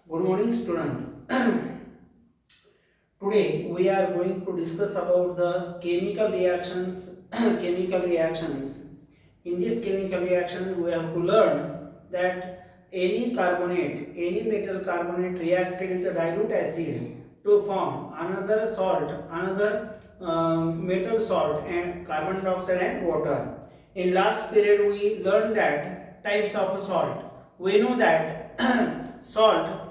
Good morning, student. Today we are going to discuss about the chemical reactions. chemical reactions. In this chemical reaction, we have to learn that any carbonate, any metal carbonate reacted with a dilute acid to form another salt, another metal salt, and carbon dioxide and water. In last period, we learned that types of salt. We know that salt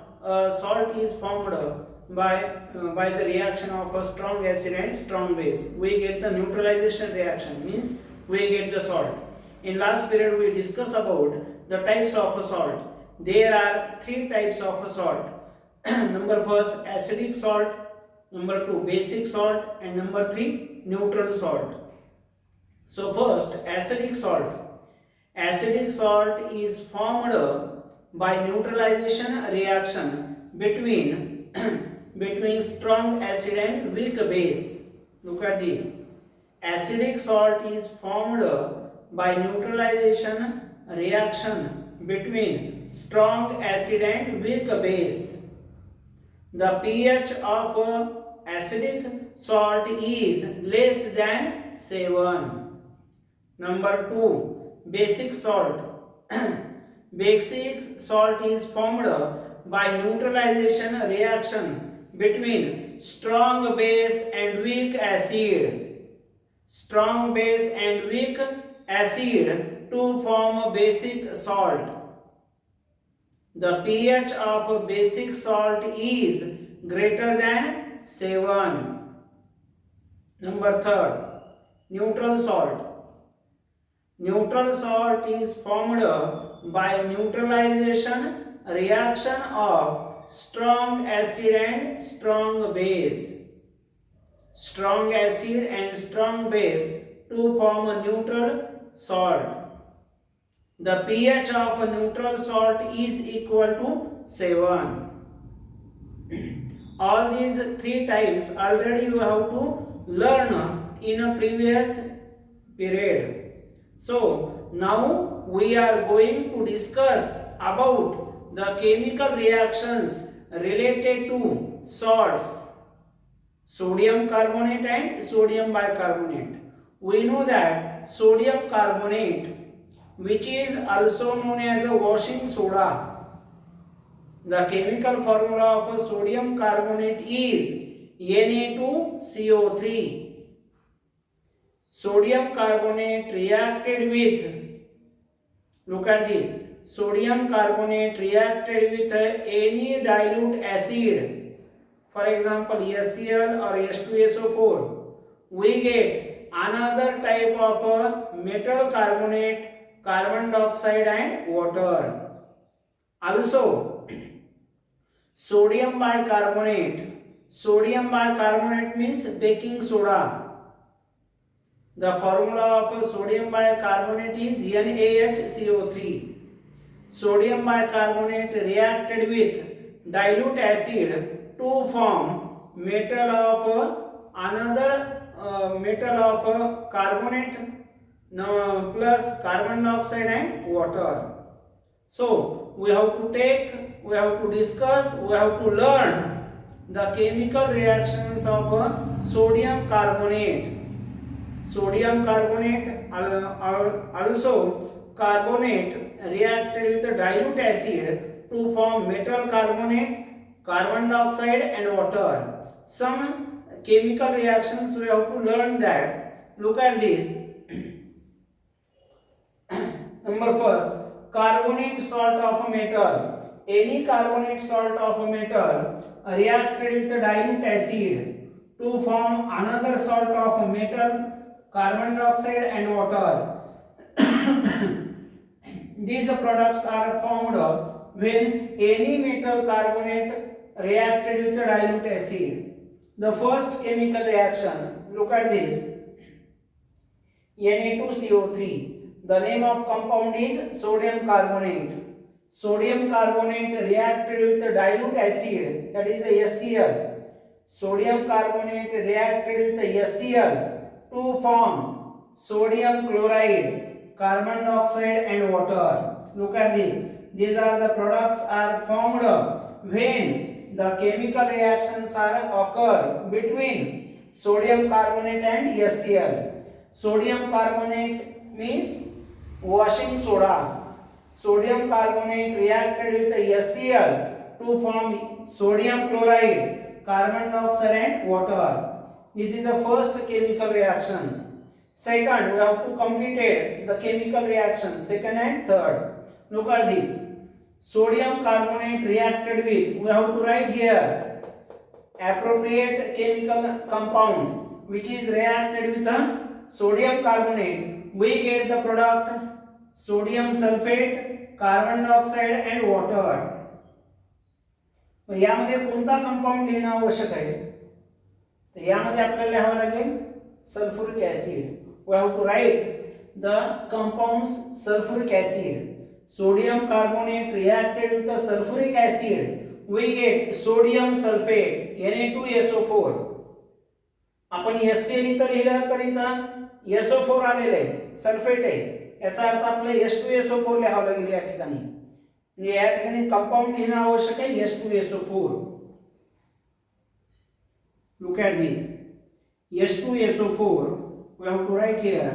is formed by the reaction of a strong acid and strong base. We get the neutralization reaction, means we get the salt. In last period we discuss about the types of salt. There are three types of salt. Number first acidic salt, number two basic salt, and number three neutral salt. So first acidic salt. Acidic salt is formed by neutralization reaction between between strong acid and weak base. Look at this. Acidic salt is formed by neutralization reaction between strong acid and weak base. The pH of acidic salt is less than 7. Number 2. Basic salt. Basic salt is formed by neutralization reaction between strong base and weak acid. Strong base and weak acid to form a basic salt. The pH of basic salt is greater than 7. Number 3. Neutral salt. Neutral salt is formed by neutralization reaction of strong acid and strong base. Strong acid and strong base to form a neutral salt. The pH of a neutral salt is equal to 7. All these three types already you have to learn in a previous period. So now we are going to discuss about the chemical reactions related to salts, sodium carbonate and sodium bicarbonate. We know that sodium carbonate, which is also known as a washing soda, the chemical formula of sodium carbonate is Na2CO3. Sodium carbonate reacted with, look at this, sodium carbonate reacted with any dilute acid, for example HCl or H2SO4, we get another type of metal carbonate, carbon dioxide and water. Also sodium bicarbonate means baking soda. The formula of sodium bicarbonate is NaHCO3. Sodium bicarbonate reacted with dilute acid to form metal of another metal of carbonate plus carbon dioxide and water. So we have to discuss, we have to learn the chemical reactions of sodium carbonate. Sodium carbonate also carbonate reacted with dilute acid to form metal carbonate, carbon dioxide and water. Some chemical reactions we have to learn that. Look at this. Number first, carbonate salt of a metal. Any carbonate salt of a metal reacted with dilute acid to form another salt of metal, carbon dioxide and water. These products are formed when any metal carbonate reacted with dilute acid. The first chemical reaction, look at this, Na2CO3. The name of compound is sodium carbonate. Sodium carbonate reacted with dilute acid, that is HCl. Sodium carbonate reacted with HCl to form sodium chloride, carbon dioxide and water. Look at this. These are the products are formed when the chemical reactions are occur between sodium carbonate and HCl. Sodium carbonate means washing soda. Sodium carbonate reacted with HCl to form sodium chloride, carbon dioxide and water. This is the first chemical reactions. Second, we have to complete the chemical reactions, second and third. Look at this. Sodium carbonate reacted with, we have to write here, appropriate chemical compound which is reacted with the sodium carbonate. We get the product sodium sulfate, carbon dioxide and water. यामध्ये कोणता compound लिहिणं आवश्यक आहे? तर यामध्ये आपल्याला लिहावं लागेल sulphuric acid. We have to write the compounds sulphuric acid. Sodium carbonate reacted with the sulfuric acid, we get sodium sulfate Na2SO4. आपण HCl इथं लिहिलं तर इथं SO4 आलेलं आहे, सल्फेट आहे. याचा अर्थ आपल्याला H2SO4 लिहावं लागेल या ठिकाणी. म्हणजे या ठिकाणी कंपाऊंड लिहिणं आवश्यक आहे H2SO4. Look at this. H2SO4 we have to write here.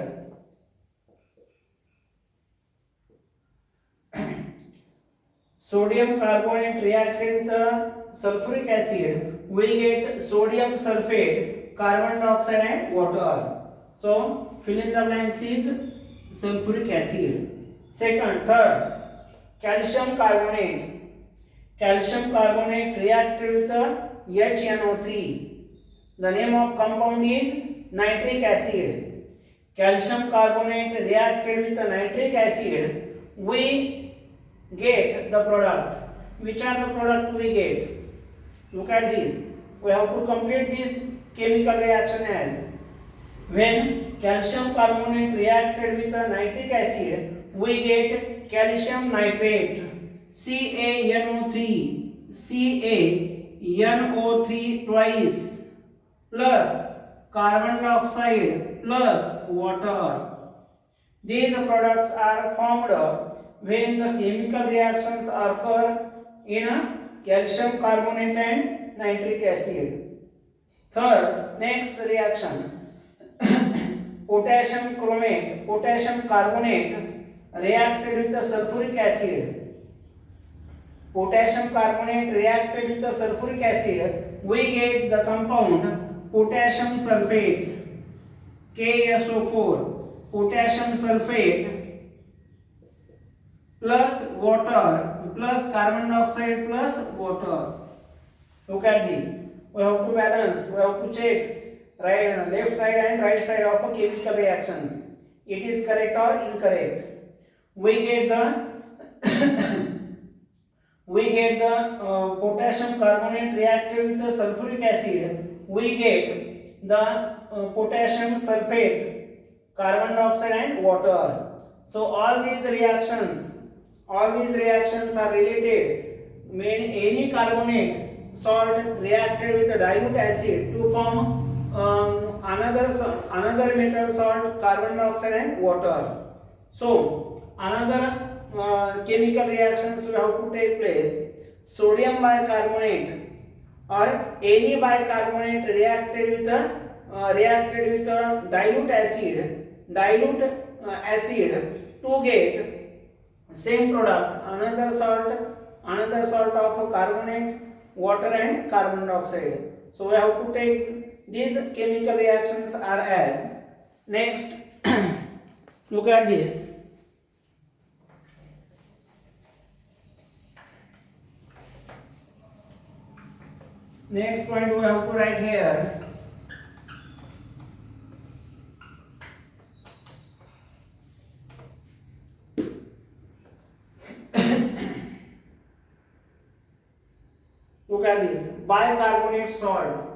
Sodium carbonate reacted with the sulfuric acid, we get sodium sulfate, carbon dioxide and water. So fill in the blanks is sulfuric acid. Second, third, calcium carbonate. Calcium carbonate reacted with the HNO3. The name of compound is nitric acid. Calcium carbonate reacted with the nitric acid, we get the product. Which are the product we get? Look at this. We have to complete this chemical reaction as when calcium carbonate reacted with the nitric acid, we get calcium nitrate, CaNO3, CaNO3 twice plus carbon dioxide plus water. These products are formed when the chemical reactions occur in a calcium carbonate and nitric acid. Third, next reaction, potassium chromate, potassium carbonate reacted with the sulfuric acid. Potassium carbonate reacted with the sulfuric acid, we get the compound potassium sulfate, KSO4, potassium sulfate plus water plus carbon dioxide plus water. Look at this. We have to balance, we have to check right, left side and right side of a chemical reactions. It is correct or incorrect. We get the potassium carbonate reacted with the sulfuric acid. We get the potassium sulfate, carbon dioxide and water. So all these reactions are related when any carbonate salt reacted with a dilute acid to form another metal salt, carbon dioxide and water. So another chemical reactions will have to take place. Sodium bicarbonate or any bicarbonate reacted with a dilute acid to get same product, another salt of carbonate, water and carbon dioxide. So we have to take these chemical reactions are as next. Look at this. Next point we have to write here. Look at this. Bicarbonate salt.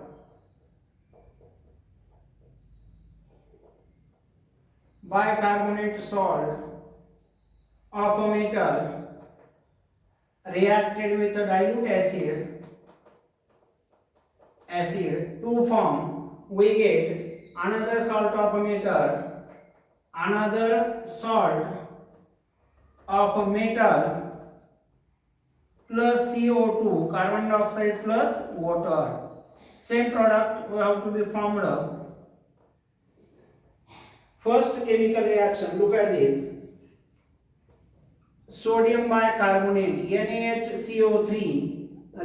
Bicarbonate salt of a metal reacted with a dilute acid to form, we get another salt of a metal, plus CO2, carbon dioxide plus water. Same product will have to be formed up. First chemical reaction, look at this. Sodium bicarbonate NaHCO3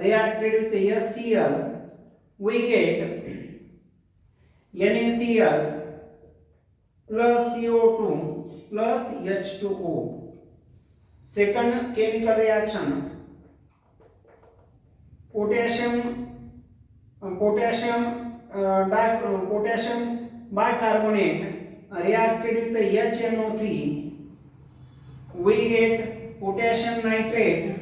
reacted with HCl, we get NaCl plus CO2 plus H2O. Second chemical reaction, potassium bicarbonate reacted with HNO3, we get potassium nitrate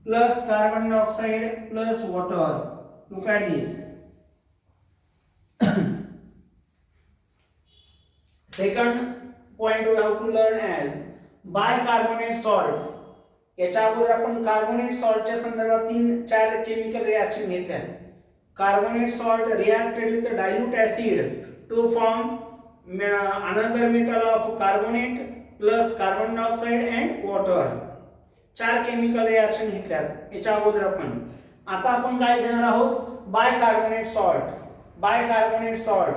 plus carbon dioxide plus water. Look at this. Second point we have to learn as bicarbonate salt. याच्या अगोदर आपण carbonate सॉल्टच्या संदर्भात 3-4 chemical reaction घेतल्या. Carbonate salt reacted with dilute acid to form another metal of carbonate plus carbon dioxide and water. 4 chemical reaction घेतल्यात याच्या अगोदर आपण. आता आपण काय घेणार आहोत, bicarbonate salt. Bicarbonate salt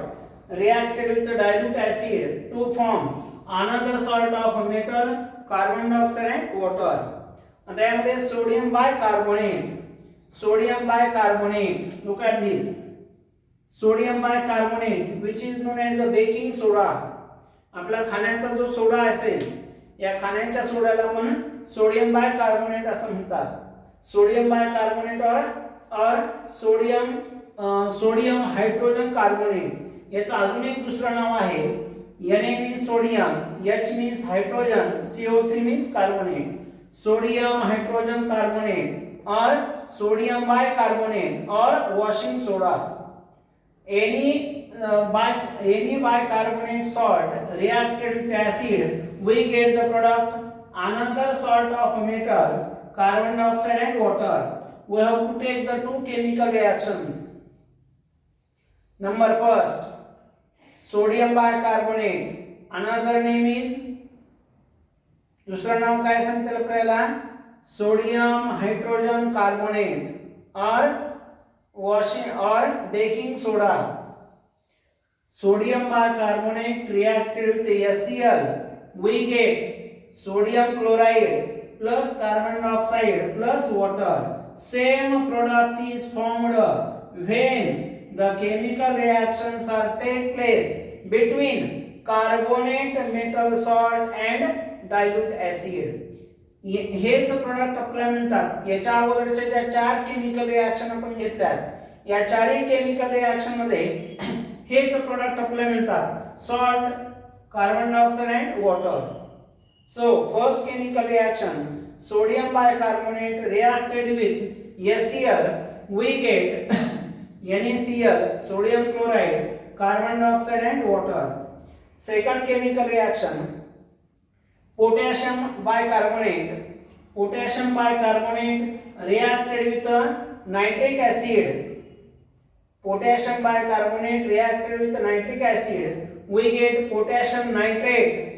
reacted with dilute acid to form another salt of metal, carbon dioxide and water. And त्यामध्ये sodium bicarbonate. Sodium bicarbonate, look at this. Sodium bicarbonate which is known as a baking soda. आपला खाण्याचा जो soda असेल, या खाण्याच्या सोड्याला आपण sodium bicarbonate असं म्हणतात. सोडियम बायकार्बोनेट और सोडियम हायड्रोजन कार्बोनेट. याचं अजून एक दुसरं नाव आहे. Na means sodium, H means hydrogen, CO3 means carbonate. Sodium hydrogen carbonate or sodium bicarbonate or washing soda. Any bicarbonate salt reacted with acid, we get the product another salt of metal, carbon dioxide and water. We have to take the 2 chemical reactions. Number first, sodium bicarbonate. Another name is, दूसरा नाव काय सांगतील आपल्याला, sodium hydrogen carbonate और washing or baking soda. Sodium bicarbonate reacted with HCl, we get sodium chloride plus carbon dioxide plus water. Same product is formed when the chemical reactions are take place between carbonate metal salt and dilute acid. H product आपल्याला मिळतात. याच्या अगोदरच्या ज्या 4 chemical reaction आपण घेतल्यात, या 4ही chemical reaction मध्ये हेच product आपल्याला मिळतात. Salt, carbon dioxide and water. So first chemical reaction, sodium bicarbonate reacted with HCl, we get NaCl, sodium chloride, carbon dioxide and water. Second chemical reaction, potassium bicarbonate. Potassium bicarbonate reacted with nitric acid. Potassium bicarbonate reacted with nitric acid, we get potassium nitrate.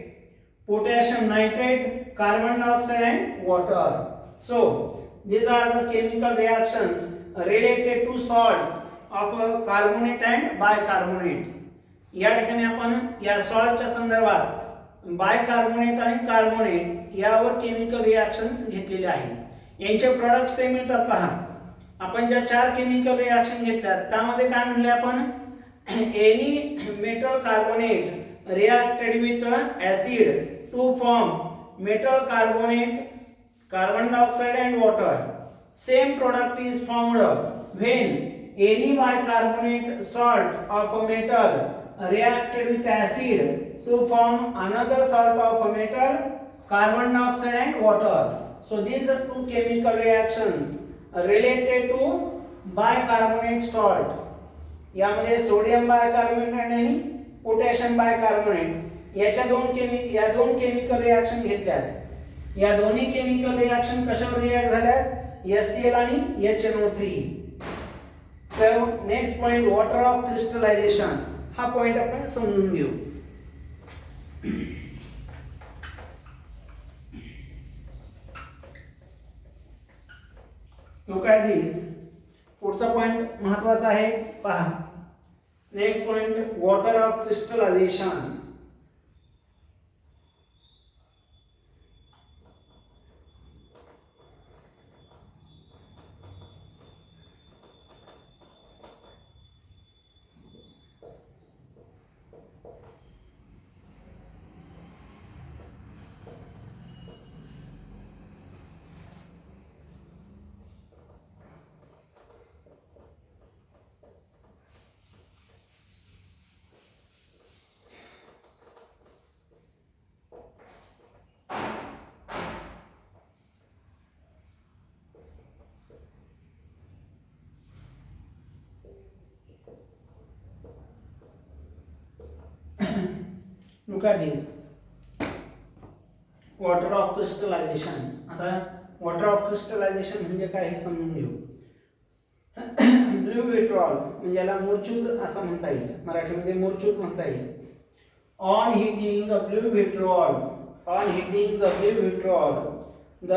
Potassium nitrate, carbon dioxide and water. So these are the chemical reactions related to salts of carbonate and bicarbonate. या ठिकाणी आपण या सॉल्टच्या संदर्भात bicarbonate आणि carbonate यावर chemical reactions घेतलेले आहेत. यांचे product same येतात पहा. आपण ज्या 4 केमिकल रिएक्शन घेतल्यात त्यामध्ये काय म्हणले आपण, any metal carbonate reacted with acid to form metal carbonate, carbon dioxide and water. Same product is formed when any bicarbonate salt of a metal reacted with acid to form another salt of a metal, carbon dioxide and water. So these are 2 chemical reactions related to bicarbonate salt. यामध्ये sodium bicarbonate आणि potassium bicarbonate याच्या या दोन chemical reaction घेतल्यात. या दोन्ही chemical reaction कशावर react झाल्यात, HCl आणि HNO3. So next point, water of crystallization. हा पॉइंट आपण समजून घेऊ. Look at this. पुढचा पॉइंट महत्वाचा आहे पहा. Next point, water of crystallization. Look at this. Water of crystallization. आता वॉटर ऑफ क्रिस्टलायझेशन म्हणजे काय हे समजून घेऊ. ब्लू विट्रॉल म्हणजे याला मूर्छित असं म्हणता येईल, मराठीमध्ये मूर्छित म्हणता येईल. On heating the blue vitriol, on heating the blue vitriol, the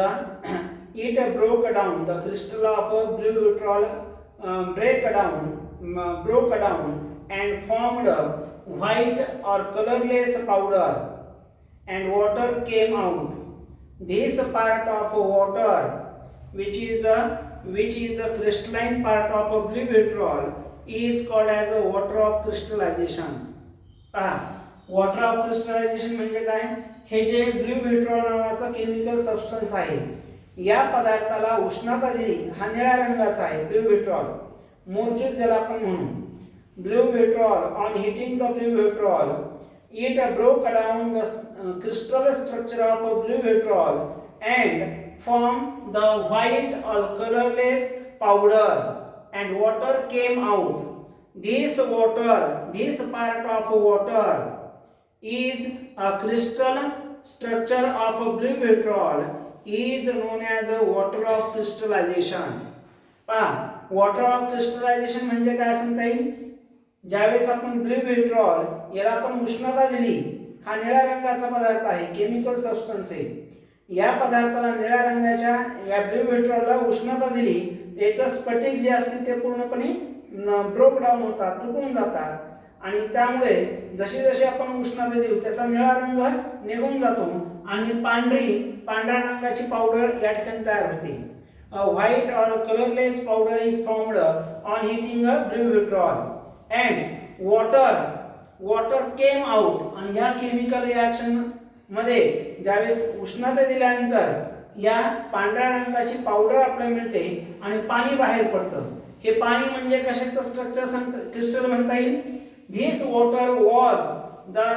it broke down, the crystal of blue vitriol broke down and formed white or colorless powder, and water came out. This part of water, which is the crystalline part of blue vitriol, is called as a water of crystallization. Water of crystallization म्हणजे काय? हे जे blue vitriol नावाचा chemical substance आहे, या पदार्थाला उष्णता दिली, हा निळ्या रंगाचा आहे ब्लू विट्रॉल, मूर्छित ज्याला आपण म्हणू. Blue vitriol, on heating the blue vitriol, it broke down the crystal structure of blue vitriol and formed the white or colorless powder, and water came out. This part of water is a crystal structure of blue vitriol is known as a water of crystallization. पहा, water of crystallization म्हणजे काय सांगता येईल? ज्यावेळेस आपण blue vitriol याला आपण उष्णता दिली, हा निळ्या रंगाचा पदार्थ आहे, केमिकल सबस्टन्स आहे. या पदार्थाला निळ्या रंगाच्या या ब्लू विट्रॉलला उष्णता दिली, त्याचं स्फटिक जे असते ते पूर्णपणे ब्रोक डाऊन होतात, तुटून जातात, आणि त्यामुळे जशी जशी आपण उष्णता देऊ त्याचा निळा रंग निघून जातो आणि पांढऱ्या रंगाची पावडर या ठिकाणी तयार होते. व्हाईट और colourless powder is formed on heating a blue vitriol and water came out. आणि या केमिकल रिएक्शन मध्ये ज्यावेळेस उष्णता दिल्यानंतर या पांढऱ्या रंगाची पावडर आपल्याला मिळते आणि पाणी बाहेर पडतं. हे पाणी म्हणजे कशाचं स्ट्रक्चर क्रिस्टल म्हणता येईल? This water was the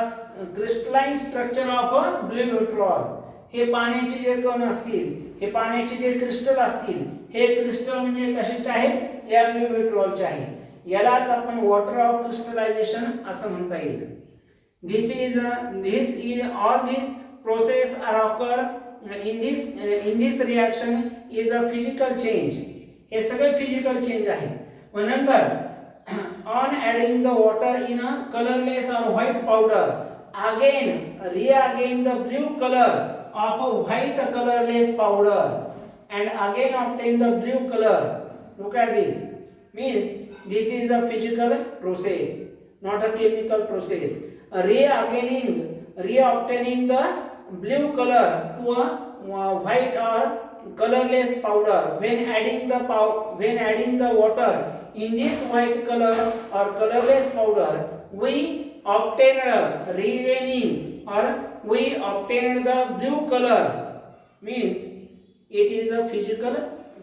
crystalline structure of a blue vitriol. हे पाण्याचे जे कण असतील, हे पाण्याचे जे क्रिस्टल असतील, हे क्रिस्टल म्हणजे कशाचे आहेत? या ब्लू विट्रॉलचे आहेत. यालाच आपण वॉटर ऑफ क्रिस्टलायझेशन असं म्हणता येईल. All these process are occur in this reaction is a physical change. हे सगळे फिजिकल चेंज आहे. व नंतर on adding the water in a colorless or white powder, again the blue color of a white colorless powder, and again obtain the blue color. Look at this. Means this is a physical process, not a chemical process. Reobtaining the blue color to a white or colorless powder. When adding the water in this white color or colorless powder, we obtained the blue color. Means it is a physical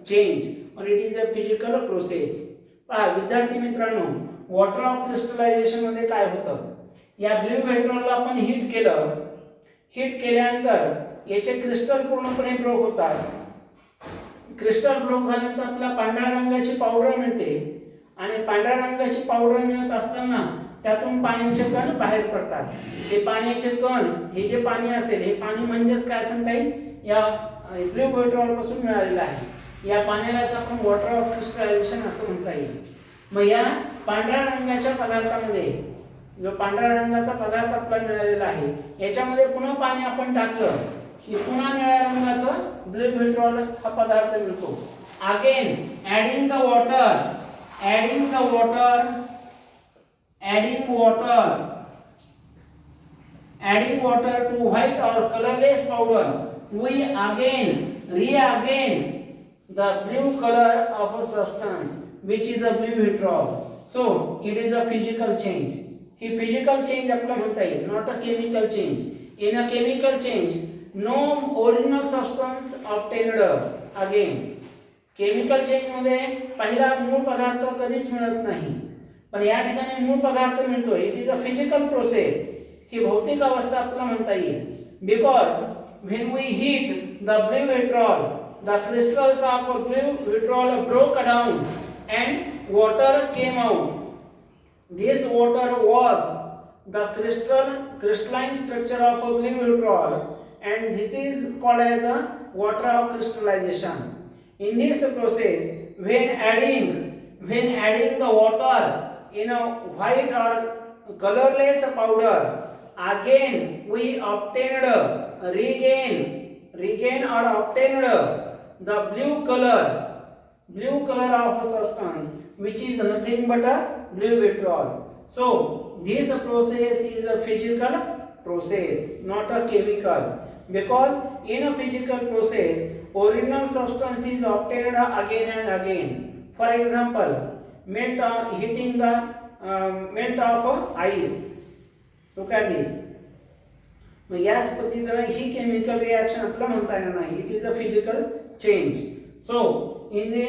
change or it is a physical process. पहा विद्यार्थी मित्रांनो, water of crystallisation मध्ये काय होतं? या blue विट्रॉलला आपण heat केलं, heat केल्यानंतर याचे क्रिस्टल पूर्णपणे ब्रोक होतात. क्रिस्टल ब्रोक झाल्यानंतर आपल्याला पांढऱ्या रंगाची पावडर मिळते, आणि पांढऱ्या रंगाची पावडर मिळत असताना त्यातून पाण्याचे कण बाहेर पडतात. हे पाण्याचे कण, हे जे पाणी असेल, हे पाणी म्हणजेच काय सांगता येईल? या ब्लू विट्रॉल पासून मिळालेलं आहे. या पाण्यालाच आपण वॉटर ऑफ क्रिस्टलायझेशन असं म्हणता येईल. मग या पांढऱ्या रंगाच्या पदार्थामध्ये, जो पांढऱ्या रंगाचा पदार्थ आपल्याला मिळालेला आहे, याच्यामध्ये पुन्हा पाणी आपण टाकलं की पुन्हा निळ्या रंगाचा ब्लू विट्रॉल हा पदार्थ मिळतो. again adding the water, adding the water, adding water, adding water to white or colorless powder, we again reagain the blue color of a substance which is a blue vitriol. So it is a physical change. He physical change आपला म्हणता येईल, not a chemical change. In a chemical change, no original substance obtained again. Chemical change मध्ये पहिला मूळ पदार्थ कधीच मिळत नाही, पण या ठिकाणी मूळ पदार्थ मिळतो. It is a physical process. ही भौतिक अवस्था आपल्याला म्हणता येईल. Because when we heat the blue vitriol, the crystals of blue vitriol broke down and water came out. This water was the crystalline structure of a blue vitriol, and this is called as a water of crystallization. In this process, when adding the water in a white or colorless powder, again we obtained regain or obtained the blue color of a substance which is nothing but a blue vitriol. So this process is a physical process, not a chemical, because in a physical process original substance is obtained again and again. For example, heating the melt of ice. Look at this. याच पद्धतीने ही chemical reaction आपल्याला म्हणता येणार नाही. It is a physical change. So in the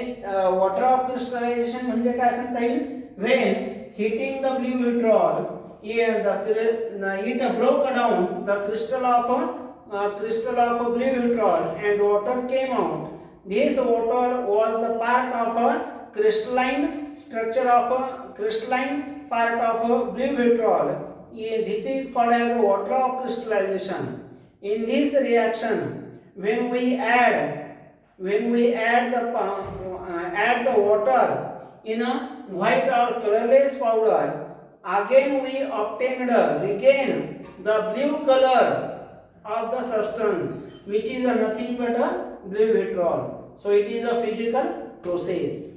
water of crystallization म्हणजे काय सांगता येईल? when heating the blue vitriol, it broke down the crystal of a blue vitriol and water came out. This water was the part of a crystalline structure of a crystalline part of a blue vitriol. This is called as water of crystallization. In this reaction, when we add the water in a white or colorless powder, again we regain the blue color of the substance which is nothing but a blue vitriol. So it is a physical process.